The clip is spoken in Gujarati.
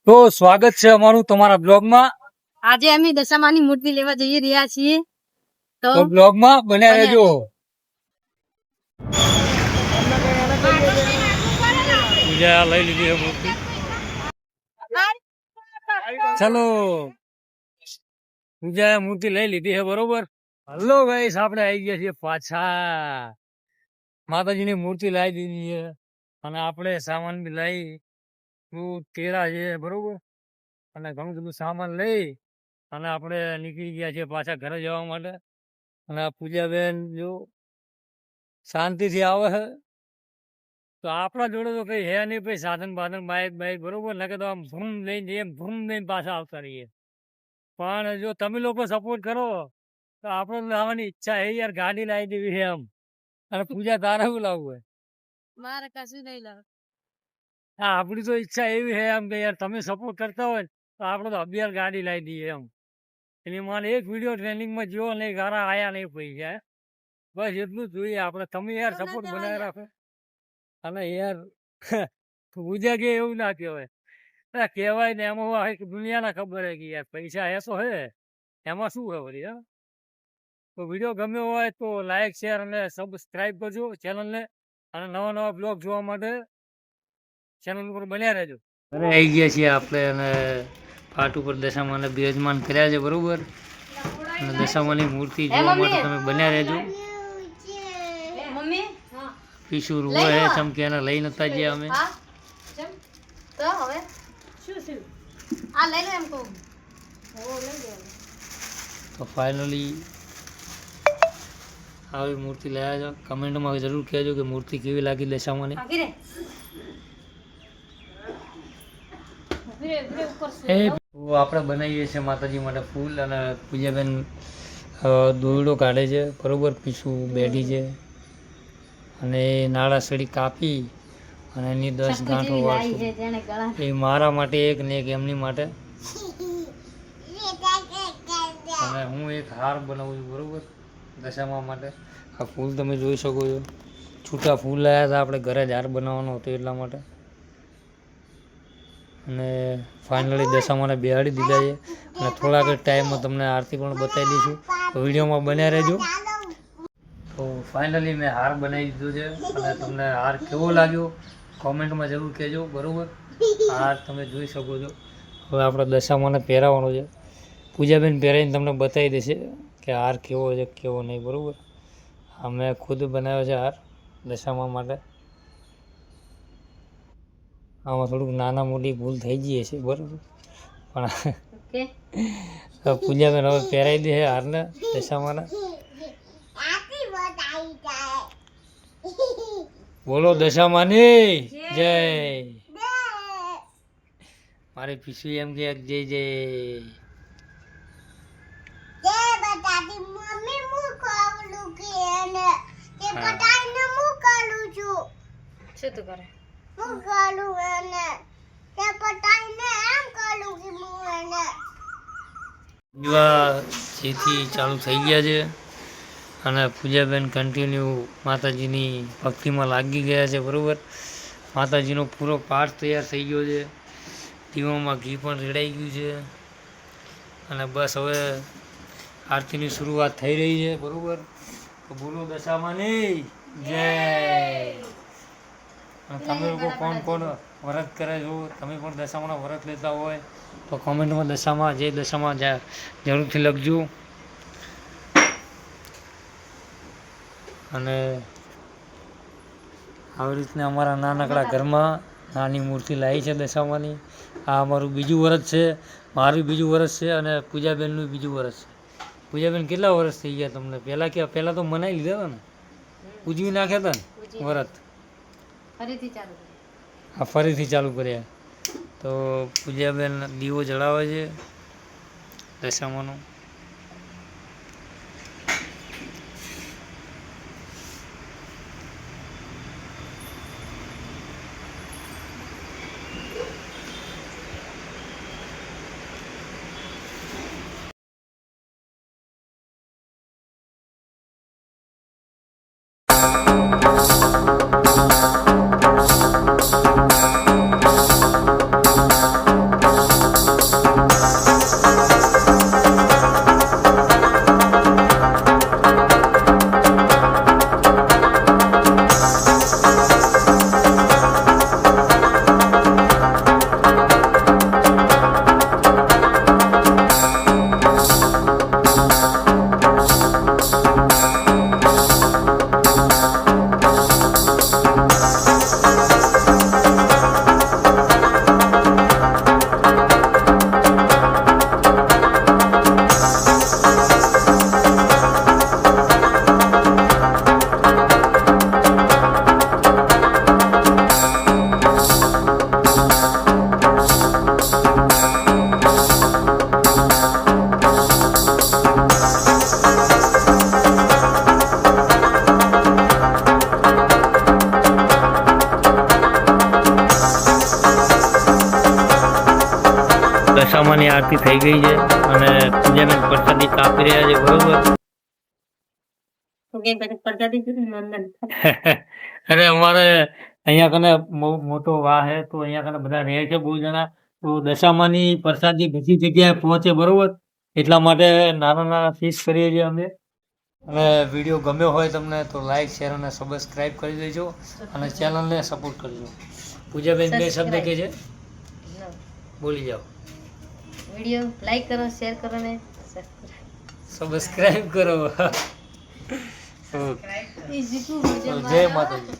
તો સ્વાગત છે અમારું તમારા બ્લોગમાં. આજે અમે દશામાની મૂર્તિ લેવા જઈ રહ્યા છીએ. તો તો બ્લોગમાં બન્યા રહેજો. પૂજા લઈ લીધી છે મૂર્તિ. ચલો પૂજા મૂર્તિ લઈ લીધી છે, બરોબર. હલો ગાઈસ, આપણે આવી ગયા છીએ પાછા. માતાજીની મૂર્તિ લાવી દીધી છે અને આપણે સામાન બી લઈ તેરા છે, બરોબર. અને ઘણું બધું સામાન લઈ અને આપણે નીકળી ગયા છીએ પાછા ઘરે જવા માટે. અને આ પૂજાબેન જો શાંતિથી આવે છે. તો આપણા જોડે તો કઈ હે નહીં ભાઈ, સાધન બાધન બાઇક બાઇક, બરોબર. ને કે તો આમ ભૂમ લઈને જઈએ, ભૂમ લઈને પાછા આવતા રહીએ. પણ જો તમે લોકો સપોર્ટ કરો તો આપણે લાવવાની ઈચ્છા હે યાર, ગાડી લાવી દેવી છે એમ. અને પૂજા તારે શું લાવવું હોય? મારે કશું નહીં લાવ. હા, આપણી તો ઈચ્છા એવી છે એમ કે યાર તમે સપોર્ટ કરતા હોય તો આપણે તો અભિયાર ગાડી લાવી દઈએ એમ. એની માને એક વિડીયો ટ્રેનિંગમાં જોવો નહીં, ગારા આયા નહીં પૈસા. બસ એટલું જ જોઈએ આપણે. તમે યાર સપોર્ટ બનાવી રાખો. અને યાર પૂજા કે એવું ના કહેવાય, કહેવાય ને એમાં હોય કે દુનિયાના ખબર હે કે યાર પૈસા એસો હે, એમાં શું હે વળી. હા, તો વિડીયો ગમ્યો હોય તો લાઈક શેર અને સબસ્ક્રાઈબ કરજો ચેનલને. અને નવા નવા બ્લોગ જોવા માટે ચેનલ ઉપર બન્યા રહેજો. અરે આવી ગયા છીએ આપણે અને પાટ ઉપર દશામાને બિરાજમાન કર્યા છે, બરોબર. અને દશામાની મૂર્તિ જોવા માટે તમે બન્યા રહેજો. મમ્મી પીછું રૂવો હે ચમકે એને લઈ નતા ગયા અમે. તો હવે શું આ લઈ લે એમ કહું. તો ફાઇનલી આવી મૂર્તિ લાવ્યા છો. કમેન્ટમાં જરૂર કહેજો કે મૂર્તિ કેવી લાગી દશામાની. આપણે બનાવીએ છીએ માતાજી માટે ફૂલ. અને પૂજાબેન દોરડો કાઢે છે, બરોબર. પીછું બેઠી છે અને નાળા સળી કાપી અને એની 10 ગાંઠો વાળશું. એ મારા માટે એક ને એક એમની માટે. અને હું એક હાર બનાવું છું, બરોબર, દશામા માટે. આ ફૂલ તમે જોઈ શકો છો. છૂટા ફૂલ લાવ્યા હતા આપણે, ઘરે જ હાર બનાવવાનો હતો એટલા માટે. અને ફાઇનલી દશામાને બેહાડી દીધા છે. અને થોડાક જ ટાઈમમાં તમને આરતી પણ બતાવી દઈશું, તો વિડીયોમાં બન્યા રહેજો. તો ફાઇનલી મેં હાર બનાવી દીધો છે. અને તમને હાર કેવો લાગ્યો કોમેન્ટમાં જરૂર કહેજો, બરાબર. હાર તમે જોઈ શકો છો. હવે આપણે દશામાને પહેરાવવાનો છે. પૂજાબેન પહેરાવીને તમને બતાવી દેશે કે હાર કેવો છે કેવો નહીં, બરાબર. આ મેં ખુદ બનાવ્યો છે હાર દશામા માટે. આમાં થોડુંક નાના મોટી ભૂલ થઈ ગઈ છે, બરાબર. પણ પૂજાબેન હવે પહેરાવી દે હારને દશામાને. બોલો દશામાની જય. મારી પીસુ એમ કે જય જય. શું તું કરે? જેથી ચાલુ થઈ ગયા છે. અને પૂજાબેન કન્ટિન્યુ માતાજીની ભક્તિમાં લાગી ગયા છે, બરાબર. માતાજીનો પૂરો પાઠ તૈયાર થઈ ગયો છે. દીવામાં ઘી પણ રેડાઈ ગયું છે. અને બસ હવે આરતીની શરૂઆત થઈ રહી છે, બરાબર. તો બોલો દશામાની જય. અને તમે લોકો કોણ કોણ વ્રત કરે છો, તમે પણ દશામાના વ્રત લેતા હોય તો કોમેન્ટમાં દશામાં જય દશામાં જરૂરથી લખજો. અને આવી રીતના અમારા નાનકડા ઘરમાં નાની મૂર્તિ લાવી છે દશામાની. આ અમારું બીજું વર્ષ છે, મારું બીજું વર્ષ છે અને પૂજાબેનનું બીજું વર્ષ છે. પૂજાબેન કેટલા વર્ષ થઈ ગયા તમને? પહેલાં તો મનાવી લીધા હતા ને, ઉજવી નાખ્યા હતા ને વ્રત. ફરીથી ચાલુ કર્યા. તો પૂજાબેન દીવો જળાવે છે દશામાનો. દશામાની આરતી થઈ ગઈ છે અને પૂજાના પ્રસાદી કાપી રહ્યા છે, બરોબર. અરે અમારે અહીંયા કને બહુ મોટો વાહ છે, તો અહીંયા કને બધા રહે છે બહુ જણા, તો દશામાની પ્રસાદી બધી જગ્યાએ પહોંચે, બરોબર. એટલા માટે નાના નાના ફીસ કરીએ છીએ અમે. અને વિડીયો ગમ્યો હોય તમને તો લાઈક, શેર અને સબસ્ક્રાઈબ કરી દેજો અને ચેનલને સપોર્ટ કરજો. પૂજાબેન બે શબ્દ કે છે, બોલી જાઓ. વિડીયો લાઈક કરો, શેર કરો ને સબસ્ક્રાઈબ કરો. જય માતાજી.